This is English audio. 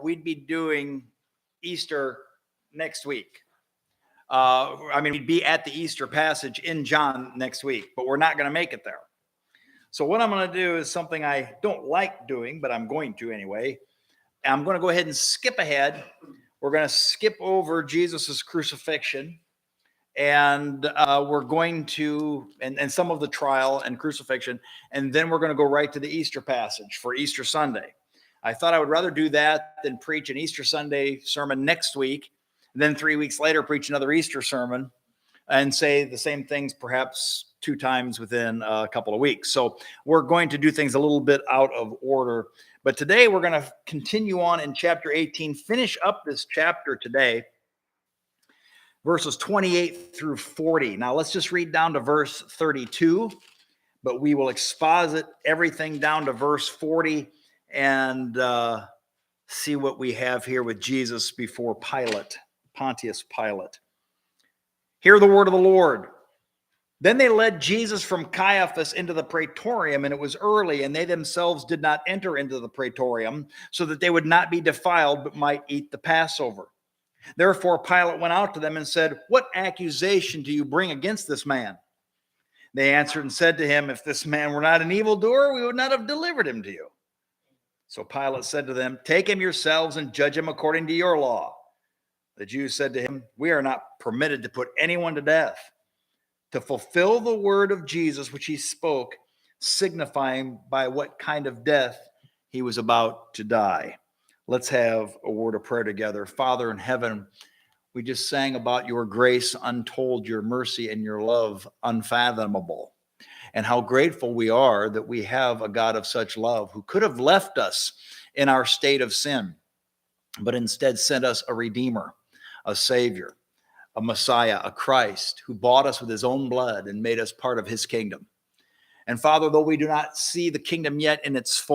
we'd be doing Easter next week. We'd be at the Easter passage in John next week, but we're not going to make it there. So what I'm going to do is something I don't like doing, but I'm going to anyway. I'm going to go ahead and skip ahead. We're going to skip over Jesus's crucifixion, and we're going to, and some of the trial and crucifixion, and then we're going to go right to the Easter passage for Easter Sunday. I thought I would rather do that than preach an Easter Sunday sermon next week, and then 3 weeks later preach another Easter sermon and say the same things perhaps 2 times within a couple of weeks. So we're going to do things a little bit out of order. But today we're going to continue on in chapter 18, finish up this chapter today, verses 28 through 40. Now let's just read down to verse 32, but we will exposit everything down to verse 40 and see what we have here with Jesus before Pontius Pilate. Hear the word of the Lord. Then they led Jesus from Caiaphas into the praetorium, and it was early, and they themselves did not enter into the praetorium, so that they would not be defiled, but might eat the Passover. Therefore Pilate went out to them and said, "What accusation do you bring against this man?" They answered and said to him, "If this man were not an evildoer, we would not have delivered him to you." So Pilate said to them, "Take him yourselves and judge him according to your law." The Jews said to him, "We are not permitted to put anyone to death," to fulfill the word of Jesus which he spoke, signifying by what kind of death he was about to die. Let's have a word of prayer together. Father in heaven, we just sang about your grace untold, your mercy and your love unfathomable, and how grateful we are that we have a God of such love who could have left us in our state of sin, but instead sent us a Redeemer, a Savior, a Messiah, a Christ, who bought us with his own blood and made us part of his kingdom. And Father, though we do not see the kingdom yet in its full